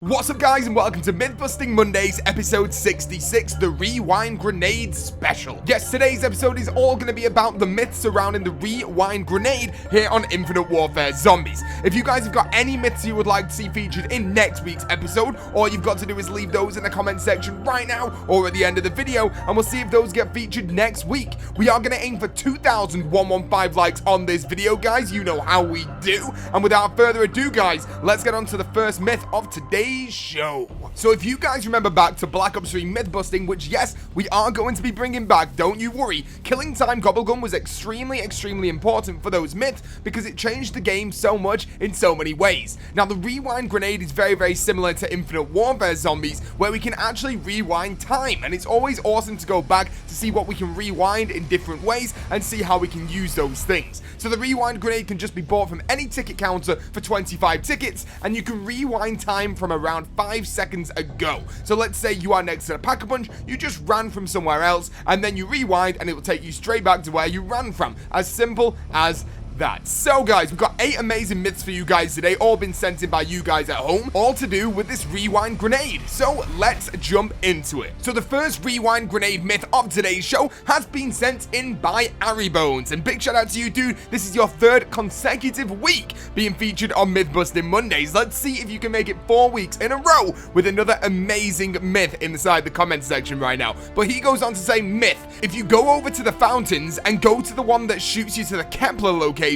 What's up guys and welcome to Myth-Busting Mondays episode 66, the Rewind Grenade Special. Yes, today's episode is all going to be about the myths surrounding the Rewind Grenade here on Infinite Warfare Zombies. If you guys have got any myths you would like to see featured in next week's episode, all you've got to do is leave those in the comment section right now or at the end of the video and we'll see if those get featured next week. We are going to aim for 2,115 likes on this video, guys. You know how we do. And without further ado, guys, let's get on to the first myth of today's show. So if you guys remember back to Black Ops 3 myth busting, which yes, we are going to be bringing back, don't you worry, killing time gobblegum was extremely important for those myths because it changed the game so much in so many ways. Now the rewind grenade is very similar to Infinite Warfare Zombies, where we can actually rewind time, and it's always awesome to go back to see what we can rewind in different ways and see how we can use those things. So the rewind grenade can just be bought from any ticket counter for 25 tickets, and you can rewind time from around 5 seconds ago. So let's say you are next to the Pack-a-Punch, you just ran from somewhere else, and then you rewind and it will take you straight back to where you ran from. As simple as that. So guys, we've got 8 amazing myths for you guys today, all been sent in by you guys at home, all to do with this rewind grenade. So let's jump into it. So the first rewind grenade myth of today's show has been sent in by Aribones, and big shout out to you, dude. This is your 3rd consecutive week being featured on Myth Busting Mondays. Let's see if you can make it 4 weeks in a row with another amazing myth inside the comment section right now. But he goes on to say, myth: if you go over to the fountains and go to the one that shoots you to the Kepler location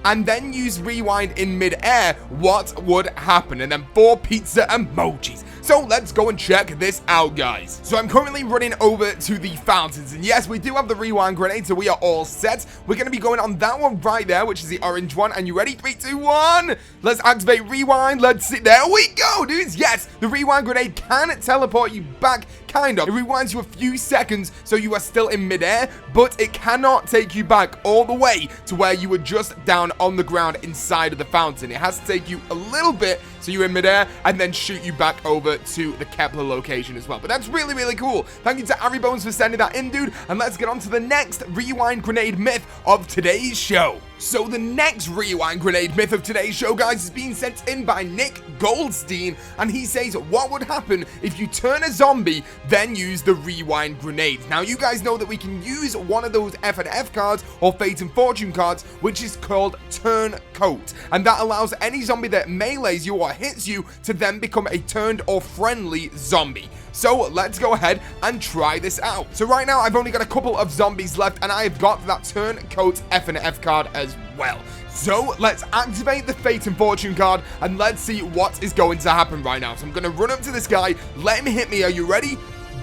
and then use rewind in mid-air, what would happen? And then 4 pizza emojis. So let's go and check this out, guys. So I'm currently running over to the fountains, and yes, we do have the rewind grenade, so we are all set. We're going to be going on that one right there, which is the orange one. And you ready? 3, 2, 1. Let's activate rewind. Let's see. There we go, dudes. Yes, the rewind grenade can teleport you back. Kind of. It rewinds you a few seconds so you are still in midair, but it cannot take you back all the way to where you were just down on the ground inside of the fountain. It has to take you a little bit so you're in midair and then shoot you back over to the Kepler location as well. But that's really cool. Thank you to Aribones for sending that in, dude. And let's get on to the next rewind grenade myth of today's show. So the next rewind grenade myth of today's show, guys, is being sent in by Nick Goldstein, and he says, what would happen if you turn a zombie, then use the rewind grenade? Now, you guys know that we can use one of those F&F cards, or Fate and Fortune cards, which is called Turncoat, and that allows any zombie that melees you or hits you to then become a turned or friendly zombie. So let's go ahead and try this out. So right now, I've only got a couple of zombies left, and I have got that Turncoat F&F card as well. So let's activate the Fate and Fortune card, and let's see what is going to happen right now. So I'm going to run up to this guy, let him hit me. Are you ready?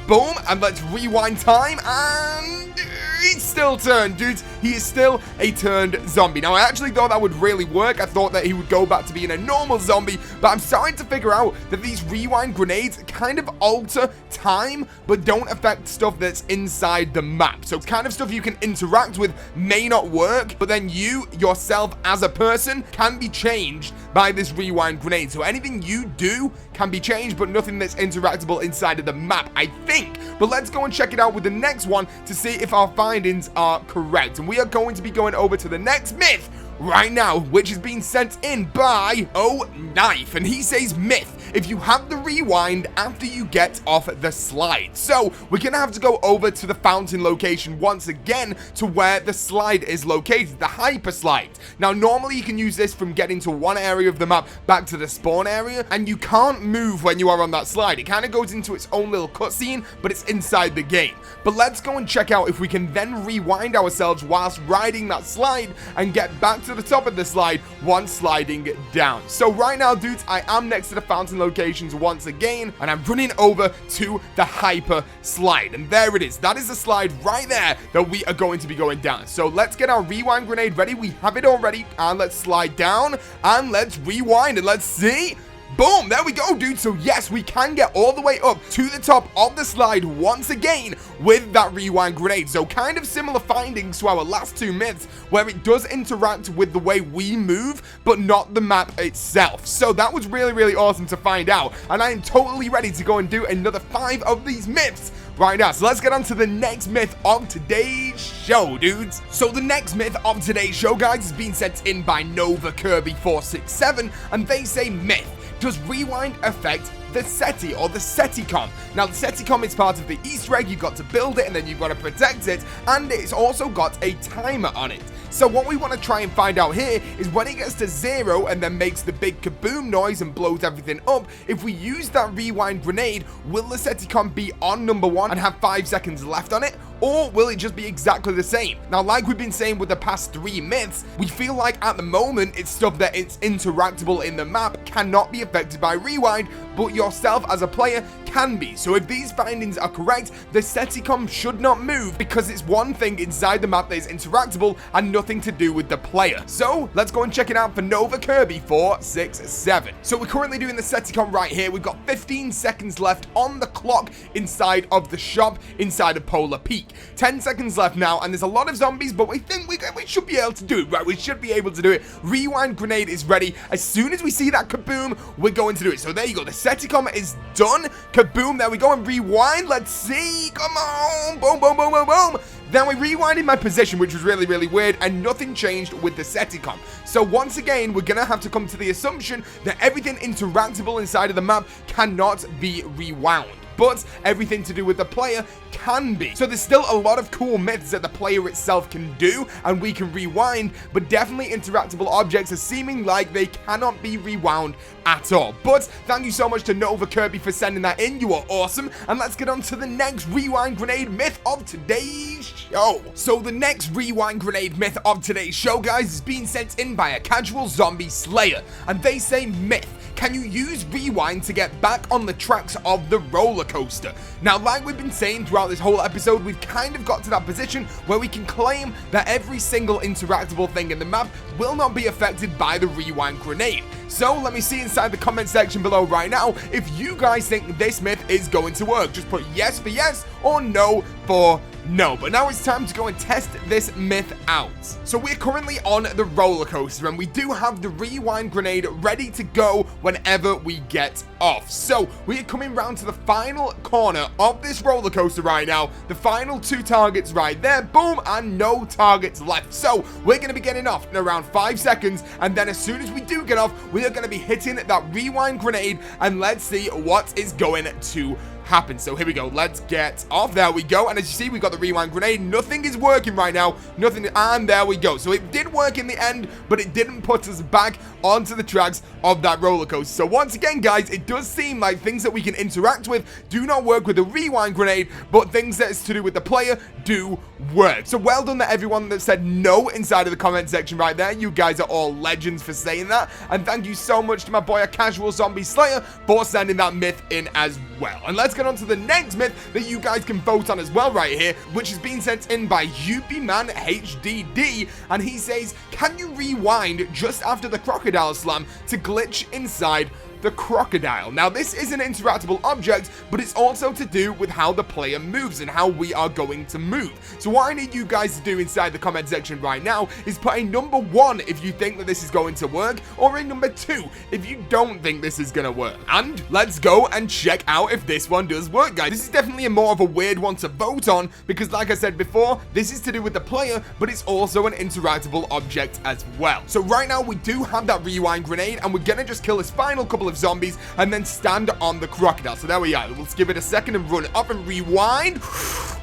Boom, and let's rewind time, and he's still turned, dudes. He is still a turned zombie. Now, I actually thought that would really work. I thought that he would go back to being a normal zombie, but I'm starting to figure out that these rewind grenades kind of alter time, but don't affect stuff that's inside the map. So kind of stuff you can interact with may not work, but then you, yourself as a person, can be changed by this rewind grenade. So anything you do can be changed, but nothing that's interactable inside of the map, I think. But let's go and check it out with the next one to see if our findings are correct. And we are going to be going over to the next myth right now, which is being sent in by Knife, and he says, myth: if you have the rewind after you get off the slide. So we're gonna have to go over to the fountain location once again to where the slide is located, the hyper slide. Now normally you can use this from getting to one area of the map back to the spawn area, and you can't move when you are on that slide. It kind of goes into its own little cutscene, but it's inside the game. But let's go and check out if we can then rewind ourselves whilst riding that slide and get back to the top of the slide once sliding down. So right now, dudes, I am next to the fountain locations once again, and I'm running over to the hyper slide, and there it is. That is the slide right there that we are going to be going down. So let's get our rewind grenade ready. We have it already, and let's slide down and let's rewind, and let's see. Boom, there we go, dude. So yes, we can get all the way up to the top of the slide once again with that rewind grenade. So kind of similar findings to our last 2 myths, where it does interact with the way we move, but not the map itself. So that was really awesome to find out, and I am totally ready to go and do another 5 of these myths right now. So let's get on to the next myth of today's show, dudes. So the next myth of today's show, guys, is being sent in by Nova Kirby 467, and they say, myth: does rewind affect the SETI or the SETICOM. Now, the SETICOM is part of the Easter egg. You've got to build it and then you've got to protect it, and it's also got a timer on it. So what we want to try and find out here is when it gets to 0 and then makes the big kaboom noise and blows everything up, if we use that rewind grenade, will the SETICOM be on number 1 and have 5 seconds left on it? Or will it just be exactly the same? Now, like we've been saying with the past 3 myths, we feel like at the moment it's stuff that it's interactable in the map, cannot be affected by rewind, but yourself as a player can be. So if these findings are correct, the SETICOM should not move because it's one thing inside the map that is interactable and nothing to do with the player. So let's go and check it out for Nova Kirby 467. So we're currently doing the SETICOM right here. We've got 15 seconds left on the clock inside of the shop inside of Polar Peak. 10 seconds left now, and there's a lot of zombies, but we think we should be able to do it, right? We should be able to do it. Rewind grenade is ready. As soon as we see that kaboom, we're going to do it. So there you go. The SETICOM is done. Kaboom. There we go. And rewind. Let's see. Come on. Boom, boom, boom, boom, boom. Then we rewinded my position, which was really, really weird, and nothing changed with the SETICOM. So once again, we're going to have to come to the assumption that everything interactable inside of the map cannot be rewound, but everything to do with the player can be. So there's still a lot of cool myths that the player itself can do and we can rewind, but definitely interactable objects are seeming like they cannot be rewound at all. But thank you so much to Nova Kirby for sending that in. You are awesome. And let's get on to the next rewind grenade myth of today's show. So the next rewind grenade myth of today's show, guys, is being sent in by a casual zombie slayer, and they say, myth: can you use rewind to get back on the tracks of the roller coaster? Now, like we've been saying throughout this whole episode, we've kind of got to that position where we can claim that every single interactable thing in the map will not be affected by the rewind grenade. So let me see inside the comment section below right now if you guys think this myth is going to work. Just put yes for yes or no for no. But now it's time to go and test this myth out. So we're currently on the roller coaster and we do have the rewind grenade ready to go whenever we get off. So we are coming round to the final corner of this roller coaster right now. The final 2 targets right there. Boom, and no targets left. So we're going to be getting off in around 5 seconds, and then as soon as we do get off, we are going to be hitting that rewind grenade, and let's see what is going to happen. So here we go. Let's get off. There we go. And as you see, we got the rewind grenade. Nothing is working right now. Nothing. And there we go. So it did work in the end, but it didn't put us back onto the tracks of that roller coaster. So once again, guys, it does seem like things that we can interact with do not work with the rewind grenade, but things that is to do with the player do work. So well done to everyone that said no inside of the comment section right there. You guys are all legends for saying that. And thank you so much to my boy, a casual zombie slayer, for sending that myth in as well. And let's get on to the next myth that you guys can vote on as well right here, which is being sent in by UBManHDD, and he says, can you rewind just after the crocodile slam to glitch inside the crocodile? Now, this is an interactable object, but it's also to do with how the player moves and how we are going to move. So what I need you guys to do inside the comment section right now is put a number 1 if you think that this is going to work, or a number 2 if you don't think this is going to work. And let's go and check out if this one does work, guys. This is definitely more of a weird one to vote on because, like I said before, this is to do with the player, but it's also an interactable object as well. So right now we do have that rewind grenade, and we're going to just kill this final couple of zombies and then stand on the crocodile. So there we are. Let's give it a second and run up and rewind.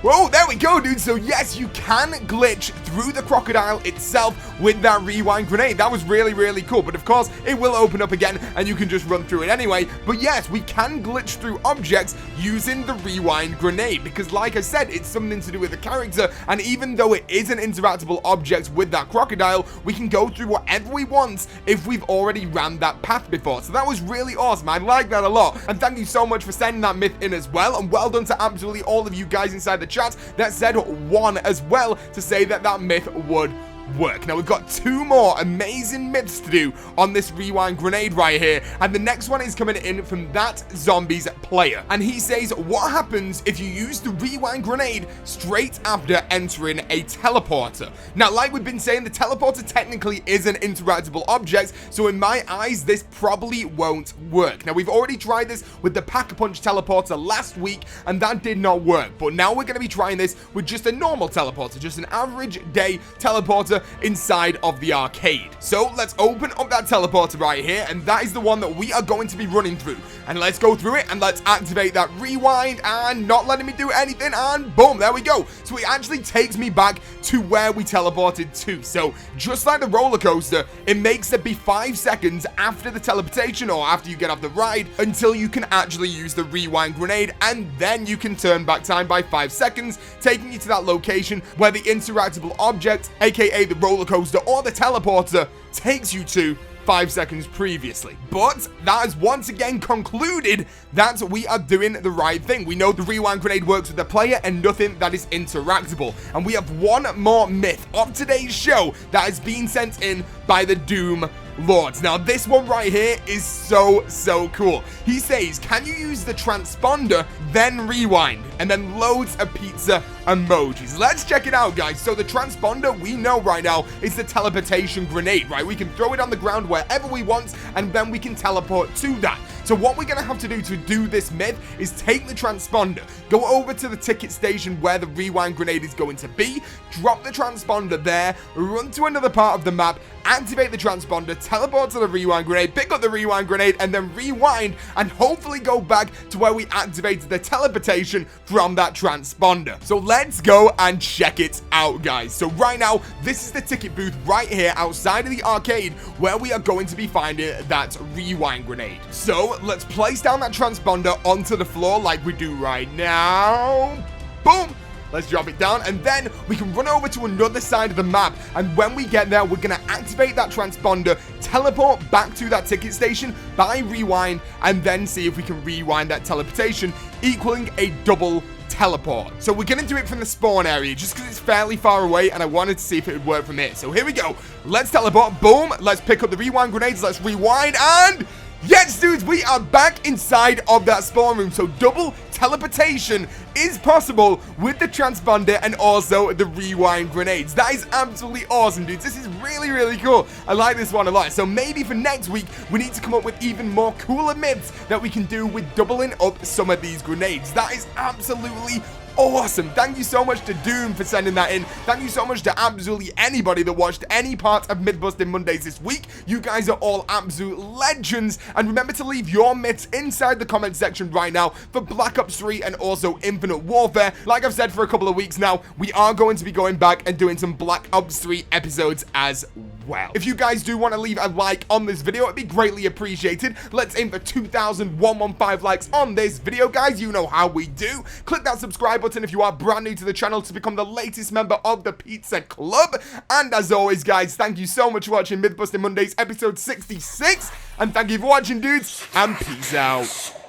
Whoa, there we go, dude. So yes, you can glitch through the crocodile itself with that rewind grenade. That was really, really cool. But of course, it will open up again and you can just run through it anyway. But yes, we can glitch through objects using the rewind grenade because, like I said, it's something to do with the character. And even though it is an interactable object with that crocodile, we can go through whatever we want if we've already ran that path before. So that was really awesome. I like that a lot. And thank you so much for sending that myth in as well. And well done to absolutely all of you guys inside the chat that said 1 as well to say that that myth would work. Now we've got 2 more amazing myths to do on this rewind grenade right here, and the next one is coming in from that zombies player, and he says, what happens if you use the rewind grenade straight after entering a teleporter? Now, like we've been saying, the teleporter technically is an interactable object, so in my eyes this probably won't work. Now we've already tried this with the Pack-a-Punch teleporter last week and that did not work, but now we're going to be trying this with just a normal teleporter, just an average day teleporter, teleporter inside of the arcade. So let's open up that teleporter right here, and that is the one that we are going to be running through. And let's go through it, and let's activate that rewind, and not letting me do anything, and boom, there we go. So it actually takes me back to where we teleported to. So just like the roller coaster, it makes it be 5 seconds after the teleportation, or after you get off the ride, until you can actually use the rewind grenade, and then you can turn back time by 5 seconds, taking you to that location where the interactable object, aka the roller coaster or the teleporter, takes you to 5 seconds previously. But that has once again concluded that we are doing the right thing. We know the rewind grenade works with the player and nothing that is interactable. And we have one more myth of today's show that has been sent in by the Doom Lords. Now this one right here is so cool. He says, can you use the transponder then rewind? And then loads of pizza emojis. Let's check it out, guys. So the transponder we know right now is the teleportation grenade, right? We can throw it on the ground wherever we want, and then we can teleport to that. So what we're gonna have to do this myth is take the transponder, go over to the ticket station where the rewind grenade is going to be, drop the transponder there, run to another part of the map, activate the transponder, teleport to the rewind grenade, pick up the rewind grenade, and then rewind, and hopefully go back to where we activated the teleportation from that transponder. So let's go and check it out, guys. So right now, this is the ticket booth right here outside of the arcade where we are going to be finding that rewind grenade. So let's place down that transponder onto the floor like we do right now. Boom! Let's drop it down, and then we can run over to another side of the map, and when we get there, we're going to activate that transponder, teleport back to that ticket station by rewind, and then see if we can rewind that teleportation, equaling a double teleport. So we're going to do it from the spawn area, just because it's fairly far away, and I wanted to see if it would work from here. So here we go. Let's teleport. Boom. Let's pick up the rewind grenades. Let's rewind, and yes, dudes, we are back inside of that spawn room. So double teleportation is possible with the transponder and also the rewind grenades. That is absolutely awesome, dudes. This is really cool. I like this one a lot. So maybe for next week, we need to come up with even more cooler myths that we can do with doubling up some of these grenades. That is absolutely awesome. Thank you so much to Doom for sending that in. Thank you so much to absolutely anybody that watched any part of Myth-Busting Mondays this week. You guys are all absolute legends. And remember to leave your myths inside the comment section right now for Black Ops 3 and also Infinite Warfare. Like I've said for a couple of weeks now, we are going to be going back and doing some Black Ops 3 episodes as well. If you guys do want to leave a like on this video, it'd be greatly appreciated. Let's aim for 2,115 likes on this video, guys. You know how we do. Click that subscribe button if you are brand new to the channel to become the latest member of the Pizza Club. And as always, guys, thank you so much for watching Myth-Busting Mondays episode 66. And thank you for watching, dudes, and peace out.